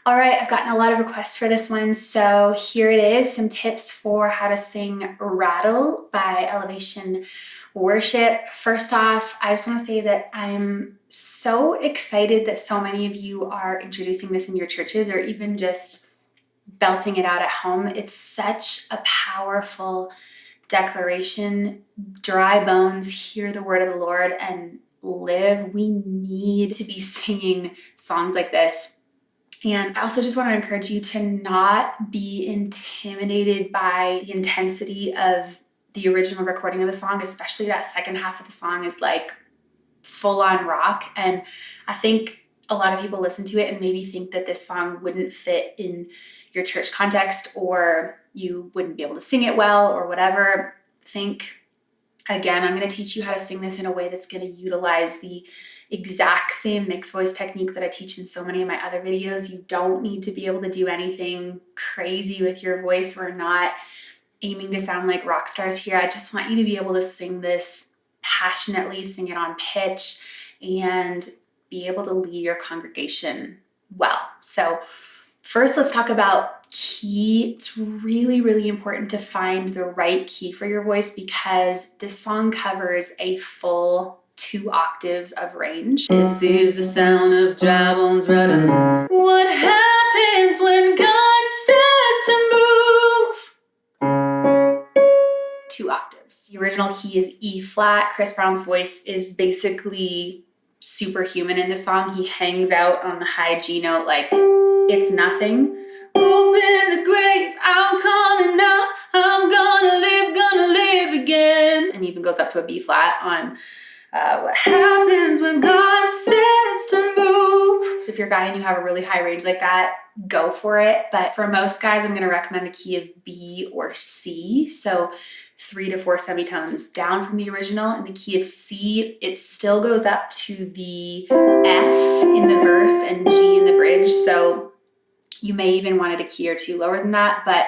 All right, I've gotten a lot of requests for this one, so here it is, some tips for how to sing Rattle by Elevation Worship. First off, I just want to say that I'm so excited that so many of you are introducing this in your churches or even just belting it out at home. It's such a powerful declaration. Dry bones, hear the word of the Lord and live. We need to be singing songs like this. And I also just want to encourage you to not be intimidated by the intensity of the original recording of the song, especially that second half of the song is like full on rock. And I think a lot of people listen to it and maybe think that this song wouldn't fit in your church context or you wouldn't be able to sing it well or whatever. Again, I'm going to teach you how to sing this in a way that's going to utilize the exact same mixed voice technique that I teach in so many of my other videos. You don't need to be able to do anything crazy with your voice. We're not aiming to sound like rock stars here. I just want you to be able to sing this passionately, sing it on pitch, and be able to lead your congregation well. So first, let's talk about key. It's really, really important to find the right key for your voice because this song covers a full 2 octaves of range. This is the sound of dry bones rattling. What happens when God says to move? 2 octaves. The original key is E flat. Chris Brown's voice is basically superhuman in this song. He hangs out on the high G note like it's nothing. Open the grave, I'm coming out. I'm gonna live again. And even goes up to a B flat on what happens when God says to move. So if you're a guy and you have a really high range like that, go for it. But for most guys, I'm going to recommend the key of B or C. So 3 to 4 semitones down from the original. In the key of C, it still goes up to the F in the verse and G in the bridge. So you may even want it a key or 2 lower than that, but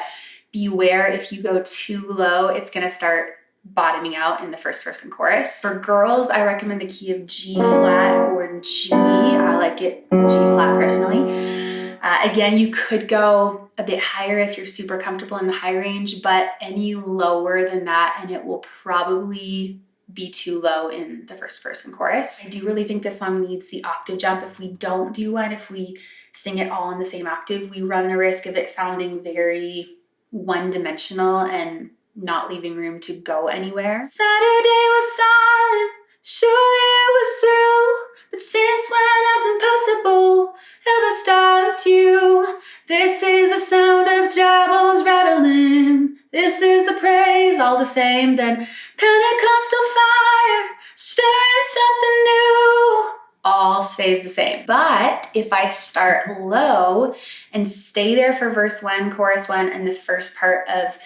beware if you go too low, it's going to start bottoming out in the first verse and chorus. For girls, I recommend the key of G flat or G. I like it G flat personally. Again, you could go a bit higher if you're super comfortable in the high range, but any lower than that and it will probably be too low in the first verse and chorus. I do really think this song needs the octave jump. If we don't do one, if we sing it all in the same octave, we run the risk of it sounding very one-dimensional and not leaving room to go anywhere. Saturday was silent, surely it was through. But since when has impossible ever stopped you? This is the sound of dry bones rattling. This is the praise all the same. Then Pentecostal fire stirring something new. All stays the same. But if I start low and stay there for verse 1, chorus 1, and the first part of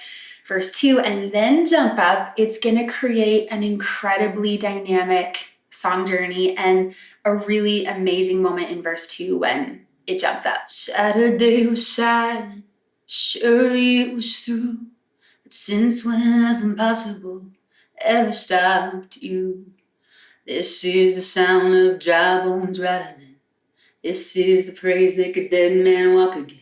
verse 2, and then jump up, it's gonna create an incredibly dynamic song journey and a really amazing moment in verse 2 when it jumps up. Saturday was silent, surely it was through. But since when has impossible ever stopped you? This is the sound of dry bones rattling. This is the praise that a dead man walk again.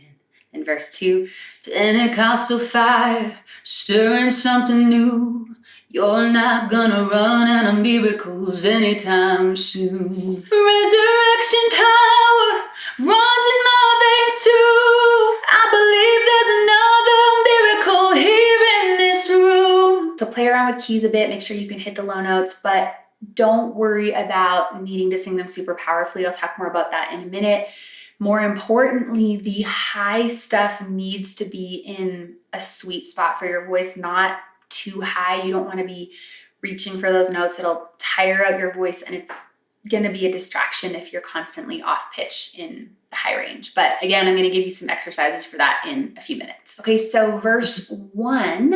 In verse 2, Pentecostal fire stirring something new. You're not gonna run out of miracles anytime soon. Resurrection power runs in my veins too. I believe there's another miracle here in this room. So play around with keys a bit, make sure you can hit the low notes, but don't worry about needing to sing them super powerfully. I'll talk more about that in a minute. More importantly, the high stuff needs to be in a sweet spot for your voice, not too high. You don't want to be reaching for those notes. It'll tire out your voice and it's going to be a distraction if you're constantly off pitch in the high range. But again, I'm going to give you some exercises for that in a few minutes. Okay, so verse 1,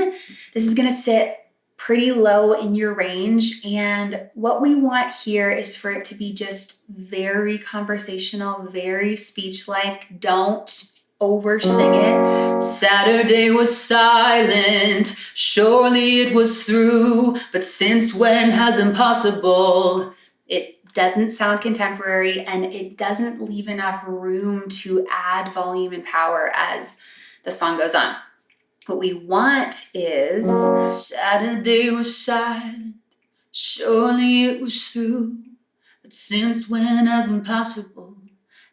this is going to sit pretty low in your range. And what we want here is for it to be just very conversational, very speech-like. Don't oversing it. Saturday was silent, surely it was through. But since when has impossible? It doesn't sound contemporary, and it doesn't leave enough room to add volume and power as the song goes on. What we want is Saturday was silent, surely it was through. But since when has impossible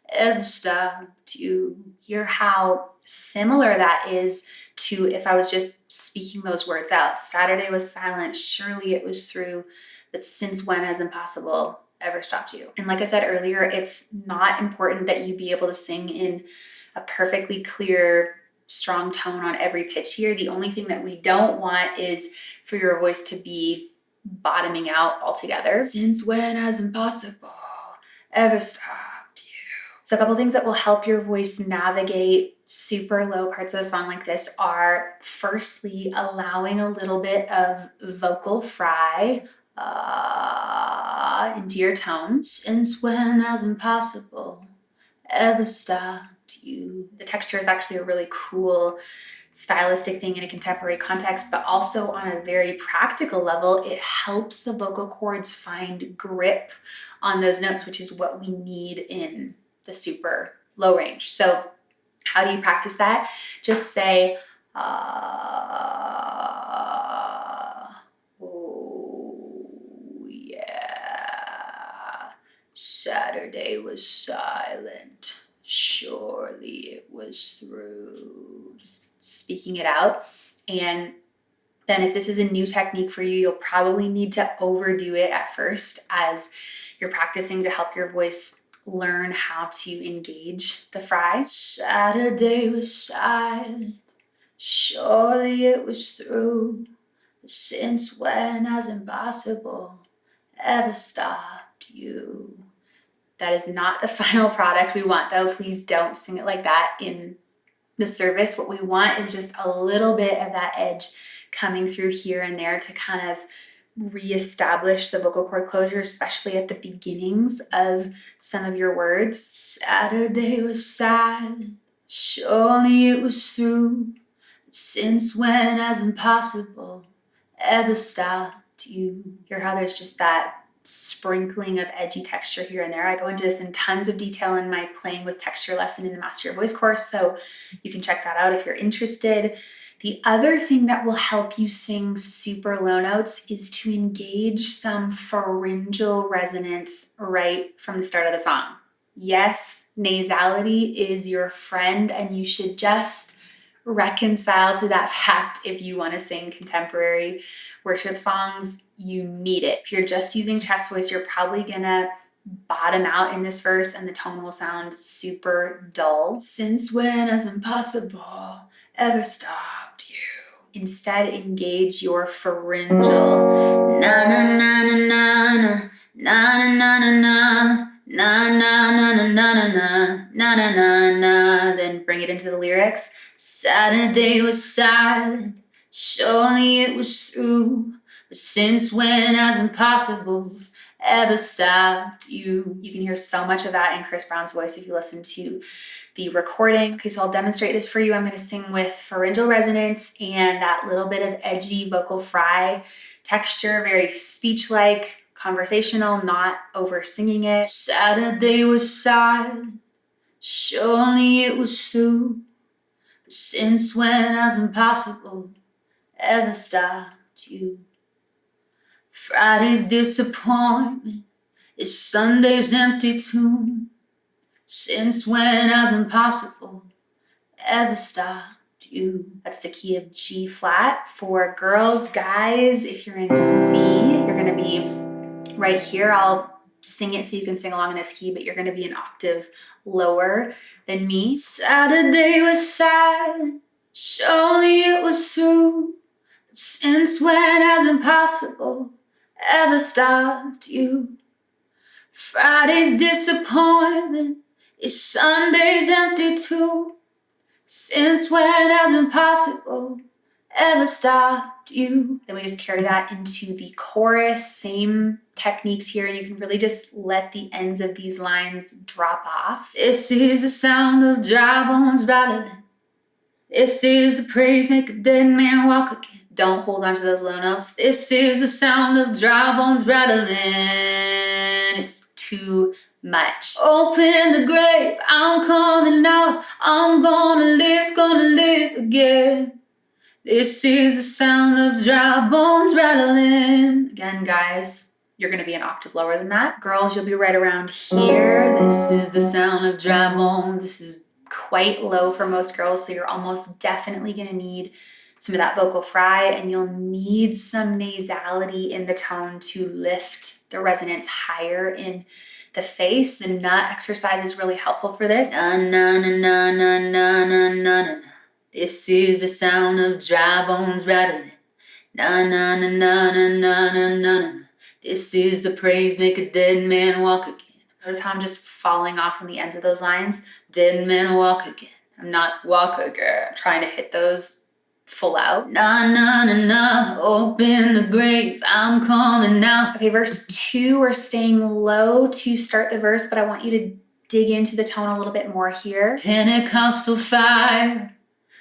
ever stopped you? Hear how similar that is to if I was just speaking those words out. Saturday was silent, surely it was through. But since when has impossible ever stopped you? And like I said earlier, it's not important that you be able to sing in a perfectly clear, strong tone on every pitch here. The only thing that we don't want is for your voice to be bottoming out altogether. Since when has impossible ever stopped you? So a couple things that will help your voice navigate super low parts of a song like this are, firstly, allowing a little bit of vocal fry into your tones. Since when has impossible ever stopped you? The texture is actually a really cool stylistic thing in a contemporary context, but also on a very practical level, it helps the vocal cords find grip on those notes, which is what we need in the super low range. So how do you practice that? Just say, oh yeah, Saturday was silent, surely it was through. Just speaking it out. And then if this is a new technique for you, you'll probably need to overdo it at first as you're practicing to help your voice learn how to engage the fry. Saturday was silent, surely it was through. Since when has impossible ever stopped you? That is not the final product we want, though. Please don't sing it like that in the service. What we want is just a little bit of that edge coming through here and there to kind of reestablish the vocal cord closure, especially at the beginnings of some of your words. Saturday was silent, surely it was through. Since when has impossible ever stopped you? Hear how there's just that sprinkling of edgy texture here and there. I go into this in tons of detail in my Playing with Texture lesson in the Master Your Voice course, so you can check that out if you're interested. The other thing that will help you sing super low notes is to engage some pharyngeal resonance right from the start of the song. Yes, nasality is your friend, and you should just reconcile to that fact if you want to sing contemporary worship songs. You need it. If you're just using chest voice, you're probably gonna bottom out in this verse and the tone will sound super dull. Since when has impossible ever stopped you? Instead, engage your pharyngeal. Na na na na na na na na na na. Na na na na na na na na na na. Then bring it into the lyrics. Saturday was silent, surely it was through. But since when has impossible ever stopped you? You can hear so much of that in Chris Brown's voice if you listen to the recording. Okay, so I'll demonstrate this for you. I'm going to sing with pharyngeal resonance and that little bit of edgy vocal fry texture, very speech-like, conversational, not over singing it. Saturday was silent, surely it was through. But since when has impossible ever stopped you? Friday's disappointment is Sunday's empty tomb. Since when has impossible ever stopped you? That's the key of G flat. For girls, guys, if you're in C, you're going to be right here. I'll sing it so you can sing along in this key, but you're going to be an octave lower than me. Saturday was silent, surely it was through. But since when has impossible ever stopped you? Friday's disappointment is Sunday's empty too. Since when has impossible ever stopped you? Then we just carry that into the chorus, same techniques here, and you can really just let the ends of these lines drop off. This is the sound of dry bones rattling. This is the praise make a dead man walk again. Don't hold on to those low notes. This is the sound of dry bones rattling. It's too much. Open the grave, I'm coming out. I'm gonna live again. This is the sound of dry bones rattling. Again, guys, you're gonna be an octave lower than that. Girls, you'll be right around here. This is the sound of dry bones. This is quite low for most girls, so you're almost definitely gonna need some of that vocal fry, and you'll need some nasality in the tone to lift the resonance higher in the face. The nut exercise is really helpful for this. Na na na na na na na na na. This is the sound of dry bones rattling. Na na na na na na na na. This is the praise make a dead man walk again. Notice how I'm just falling off on the ends of those lines. Dead man walk again. I'm not walk again. I'm trying to hit those full out. Na na na na. Open the grave. I'm coming out. Okay, verse 2, we're staying low to start the verse, but I want you to dig into the tone a little bit more here. Pentecostal fire,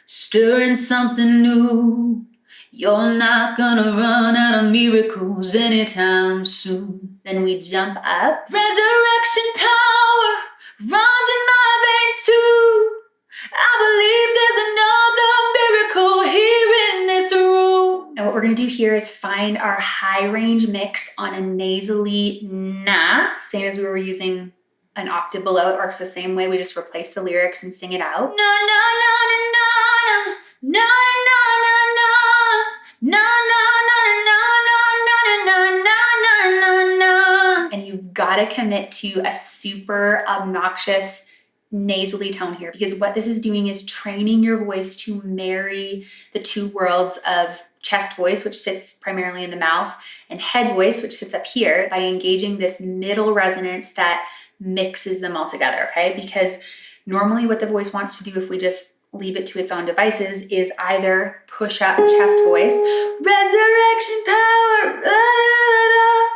stirring something new. You're not gonna run out of miracles anytime soon. Then we jump up. Resurrection power runs in my veins too. I believe there's another miracle here in this room. And what we're gonna do here is find our high range mix on a nasally na, same as we were using an octave below. It works the same way. We just replace the lyrics and sing it out. Na na na na na na na na na na na na. And you've gotta commit to a super obnoxious nasally tone here, because what this is doing is training your voice to marry the two worlds of chest voice, which sits primarily in the mouth, and head voice, which sits up here, by engaging this middle resonance that mixes them all together, okay? Because normally what the voice wants to do, if we just leave it to its own devices, is either push up chest voice, resurrection power,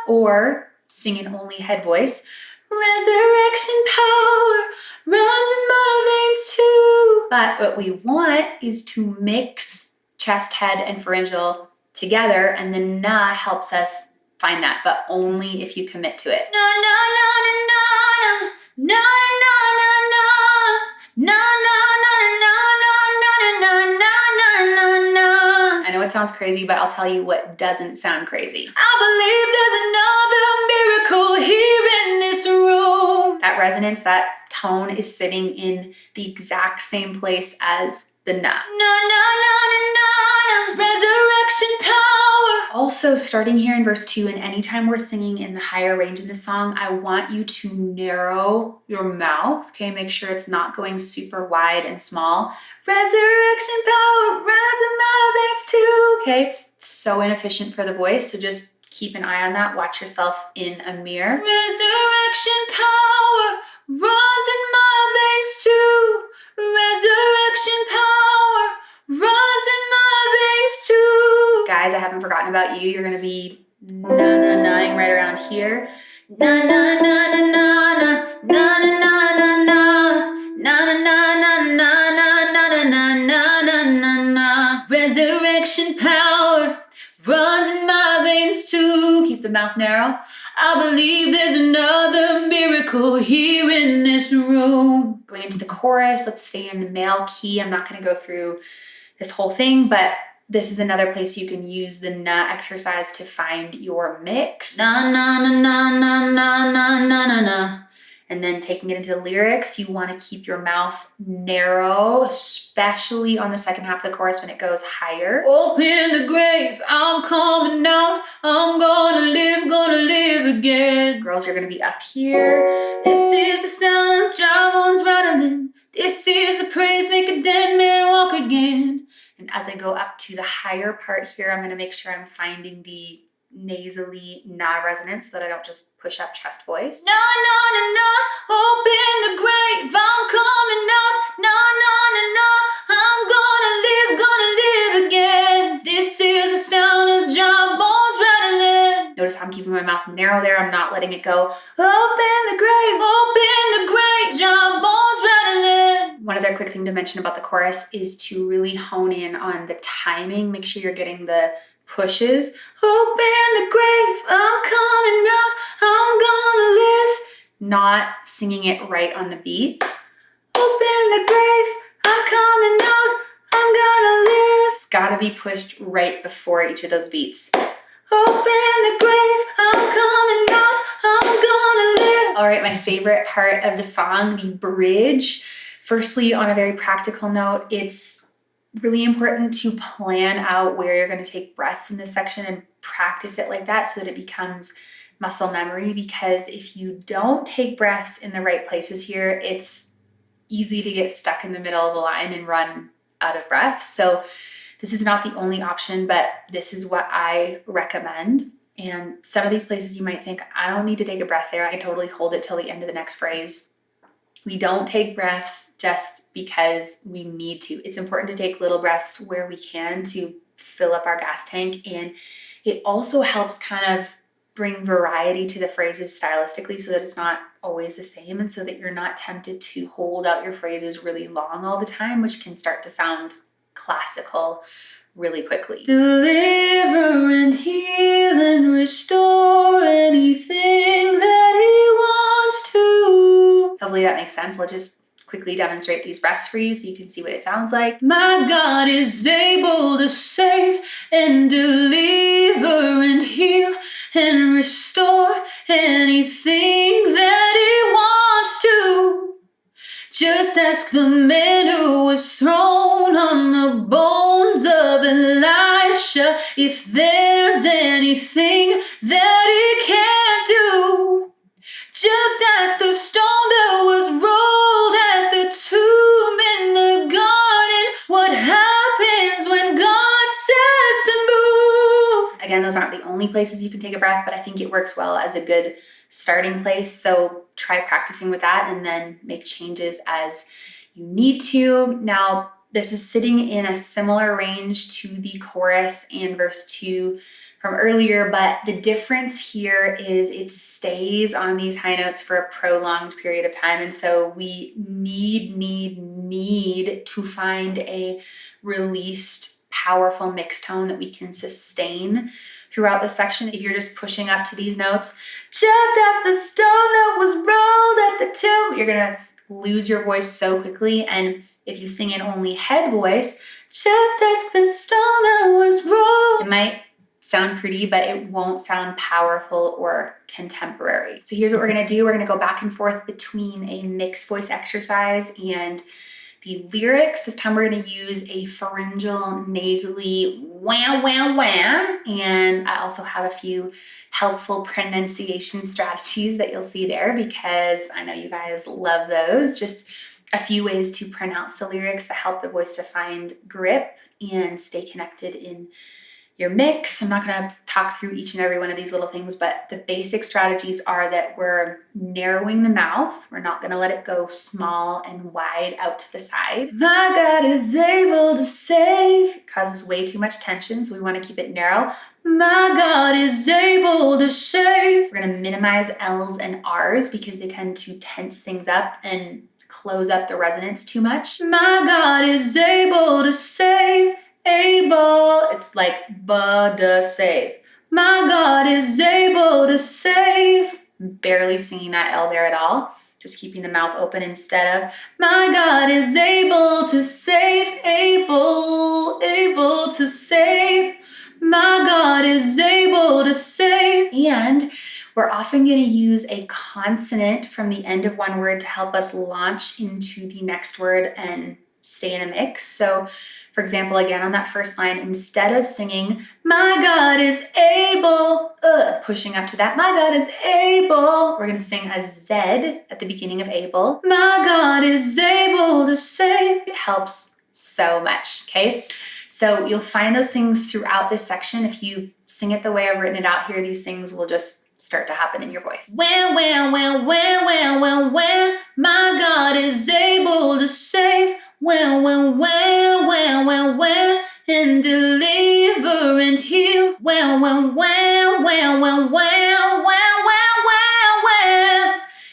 or sing in only head voice, resurrection power runs in my veins too. But what we want is to mix chest, head, and pharyngeal together, and the na helps us find that, but only if you commit to it. Na na na na na na na na na na I know it sounds crazy, but I'll tell you what doesn't sound crazy. I believe there's another miracle here in this room. That resonance, that tone is sitting in the exact same place as the na. Na na na na na. Resurrection power. Also, starting here in verse 2, and anytime we're singing in the higher range in the song, I want you to narrow your mouth, okay? Make sure it's not going super wide and small. Resurrection power runs in my veins too, okay? It's so inefficient for the voice, so just keep an eye on that. Watch yourself in a mirror. Resurrection power runs in my veins too. Resurrection power runs in my veins too. Guys, I haven't forgotten about you. You're gonna be na-na-naing right around here. Na-na-na-na-na-na, na-na-na-na-na, na-na-na-na-na-na-na-na-na-na. Resurrection power runs in my veins too. Keep the mouth narrow. I believe there's another miracle here in this room. Going into the chorus, let's stay in the male key. I'm not gonna go through this whole thing, but this is another place you can use the na exercise to find your mix. Na na na na na na na na na na. And then taking it into the lyrics, you want to keep your mouth narrow, especially on the second half of the chorus when it goes higher. Open the grave, I'm coming out. I'm gonna live again. Girls, you're going to be up here. This is the sound of dry bones rattling. This is the praise make a dead man walk again. And as I go up to the higher part here, I'm going to make sure I'm finding the nasally na resonance so that I don't just push up chest voice. Na na na na, open the grave, I'm coming out. Na na na na, I'm gonna live again. This is the sound of dry bones rattling. Notice how I'm keeping my mouth narrow there. I'm not letting it go. Open the grave, dry bones rattling. One other quick thing to mention about the chorus is to really hone in on the timing. Make sure you're getting the pushes. Open the grave, I'm coming out. I'm gonna live not singing it right on the beat. Open the grave, I'm coming out, I'm gonna live. It's gotta be pushed right before each of those beats. Open the grave, I'm coming out, I'm gonna live. All right, my favorite part of the song, the bridge. Firstly, on a very practical note, it's really important to plan out where you're going to take breaths in this section and practice it like that so that it becomes muscle memory, because if you don't take breaths in the right places here, it's easy to get stuck in the middle of a line and run out of breath. So this is not the only option, but this is what I recommend. And some of these places you might think, I don't need to take a breath there. I can totally hold it till the end of the next phrase. We don't take breaths just because we need to. It's important to take little breaths where we can to fill up our gas tank. And it also helps kind of bring variety to the phrases stylistically so that it's not always the same, and so that you're not tempted to hold out your phrases really long all the time, which can start to sound classical really quickly. Deliver and heal and restore anything that he wants to. Hopefully that makes sense. We'll just quickly demonstrate these breaths for you so you can see what it sounds like. My God is able to save and deliver and heal and restore anything that he wants to. Just ask the man who was thrown on the bones of Elisha if there's anything that he can't do. Just ask the stone that was rolled at the tomb in the garden what happens when God says to move. Again, those aren't the only places you can take a breath, but I think it works well as a good starting place. So try practicing with that and then make changes as you need to. Now, this is sitting in a similar range to the chorus and verse 2 from earlier, but the difference here is it stays on these high notes for a prolonged period of time. And so we need to find a released, powerful mixed tone that we can sustain throughout the section. If you're just pushing up to these notes, just as the stone that was rolled at the tomb, you're gonna lose your voice so quickly. And if you sing in only head voice, just as the stone that was rolled, it might sound pretty, but it won't sound powerful or contemporary. So here's what we're gonna do. We're gonna go back and forth between a mixed voice exercise and the lyrics. This time we're gonna use a pharyngeal nasally wah, wah, wah. And I also have a few helpful pronunciation strategies that you'll see there because I know you guys love those. Just a few ways to pronounce the lyrics that help the voice to find grip and stay connected in your mix. I'm not gonna talk through each and every one of these little things, but the basic strategies are that we're narrowing the mouth. We're not gonna let it go small and wide out to the side. My God is able to save. It causes way too much tension, so we wanna keep it narrow. My God is able to save. We're gonna minimize L's and R's because they tend to tense things up and close up the resonance too much. My God is able to save. Able. It's like ba-da save. My God is able to save. Barely singing that L there at all. Just keeping the mouth open instead of my God is able to save. Able to save. My God is able to save. And we're often going to use a consonant from the end of one word to help us launch into the next word and stay in a mix. So for example, again, on that first line, instead of singing, my God is able, pushing up to that, my God is able, we're going to sing a Z at the beginning of able. My God is able to save. It helps so much, okay? So you'll find those things throughout this section. If you sing it the way I've written it out here, these things will just start to happen in your voice. When, my God is able to save. When, and deliver and heal. When,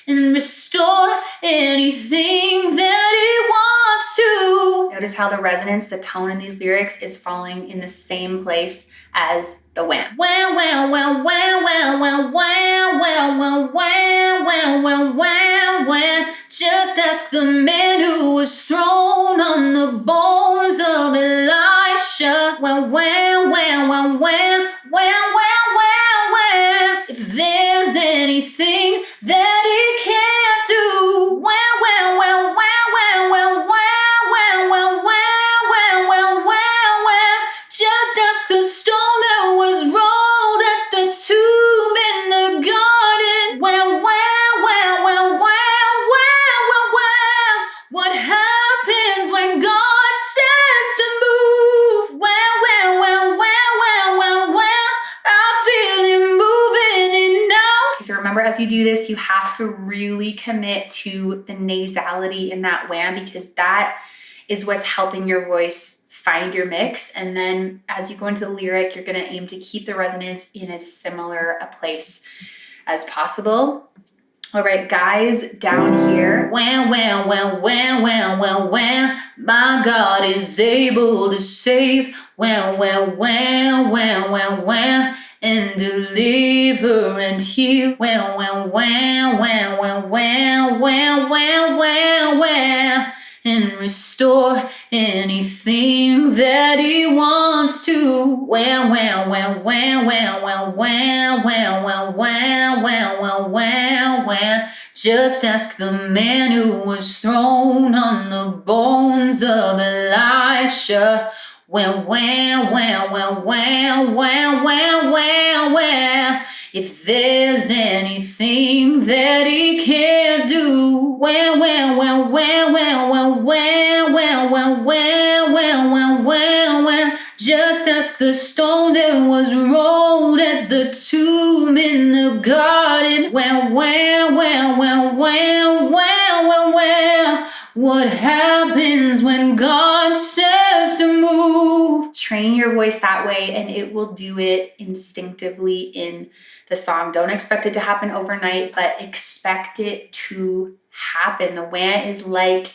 and restore anything that he wants to. Notice how the resonance, the tone in these lyrics is falling in the same place as the wham. Wham, wham, wham, wham, wham, wham, wham, wham, wham, wham, wham, wham, wham, wham. Just ask the man who was thrown on the bones of Elisha. Wham, wham, wham, wham, wham, wham, wham, wham, wham. If there's anything that he can't do, wham, wham, wham, wham, wham, wham, wham, wham, wham, wham, wham, wham, wham. Just ask the stone that was rolled at the tomb in the garden. Wham, wham, wham, wham, wham, wham, wham, wham. What happens when God says to move? Wham, wham, wham, wham, wham, wham, wham. I feel him moving it now. So remember, as you do this, you have to really commit to the nasality in that wham, because that is what's helping your voice find your mix. And then as you go into the lyric, you're going to aim to keep the resonance in as similar a place as possible. All right, guys, down here. Wham, wham, wham, wham, wham, wham, wham. My God is able to save. Wham, wham, wham, wham, wham, wham. And deliver and heal. Wham, wham, wham, wham, wham, wham, wham, wham, wham, wham. And restore anything that he wants to. Wham, wham, wham, wham, wham, wham, wham, wham, wham, wham, wham, wham, wham, wham. Just ask the man who was thrown on the bones of Elisha. Wham, wham, wham, wham, wham, wham, wham, wham, wham. If there's anything that he can't do, wham, wham, wham, wham, wham, wham, wham, wham, wham, wham, wham, wham, wham, wham. Just ask the stone that was rolled at the tomb in the garden. Wham, wham, wham, wham, wham, wham, wham, wham. What happens when God says to move? Train your voice that way and it will do it instinctively in the song. Don't expect it to happen overnight, but expect it to happen. The wham is like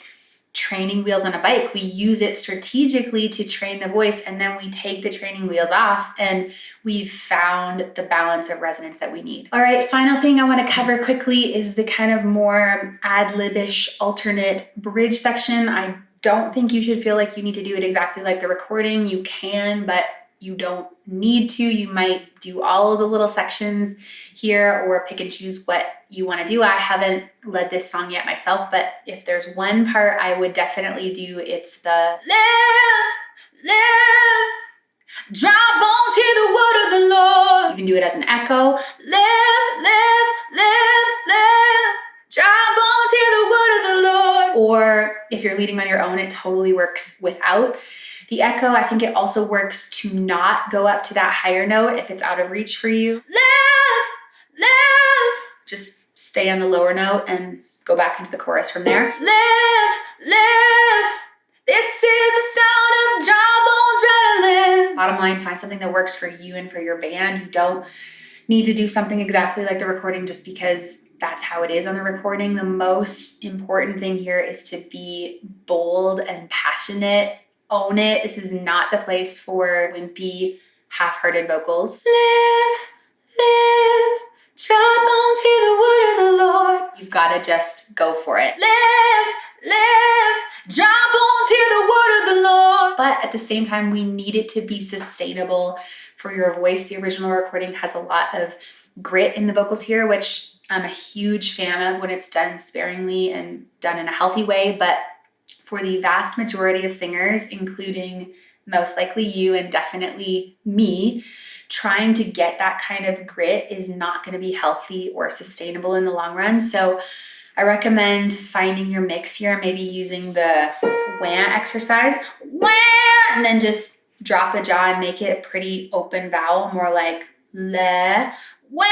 training wheels on a bike. We use it strategically to train the voice, and then we take the training wheels off and we've found the balance of resonance that we need. All right, final thing I want to cover quickly is the kind of more ad-lib-ish alternate bridge section. I don't think you should feel like you need to do it exactly like the recording. You can, but you don't need to. You might do all of the little sections here or pick and choose what you want to do. I haven't led this song yet myself, but if there's one part I would definitely do, it's the Live, live, dry bones hear the word of the Lord. You can do it as an echo. Live, live, live, live, dry bones hear the word of the Lord. Or if you're leading on your own, it totally works without. The echo, I think it also works to not go up to that higher note if it's out of reach for you. Live, live, Just stay on the lower note and go back into the chorus from there. live, live. This is the sound of dry bones rattling. Bottom line, find something that works for you and for your band. You don't need to do something exactly like the recording just because that's how it is on the recording. The most important thing here is to be bold and passionate. Own it. This is not the place for wimpy, half-hearted vocals. Live, live, dry bones hear the word of the Lord. You've got to just go for it. Live, live, dry bones hear the word of the Lord. But at the same time, we need it to be sustainable for your voice. The original recording has a lot of grit in the vocals here, which I'm a huge fan of when it's done sparingly and done in a healthy way. But for the vast majority of singers, including most likely you and definitely me, trying to get that kind of grit is not going to be healthy or sustainable in the long run. So I recommend finding your mix here, maybe using the wham exercise, wham, and then just drop the jaw and make it a pretty open vowel, more like le, Wham,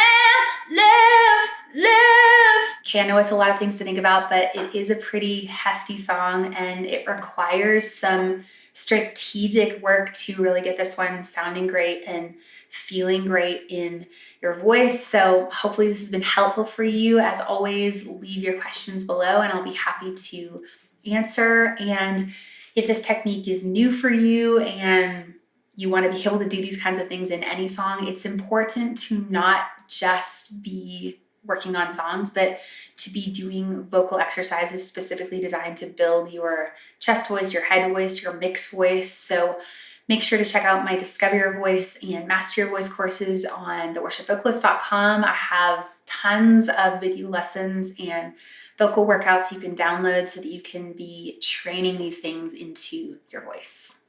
live, live. Okay, I know it's a lot of things to think about, but it is a pretty hefty song and it requires some strategic work to really get this one sounding great and feeling great in your voice. So hopefully this has been helpful for you. As always, leave your questions below and I'll be happy to answer. And If this technique is new for you and you want to be able to do these kinds of things in any song, it's important to not just be working on songs, but to be doing vocal exercises specifically designed to build your chest voice, your head voice, your mix voice. So make sure to check out my Discover Your Voice and Master Your Voice courses on theworshipvocalist.com. I have tons of video lessons and vocal workouts you can download so that you can be training these things into your voice.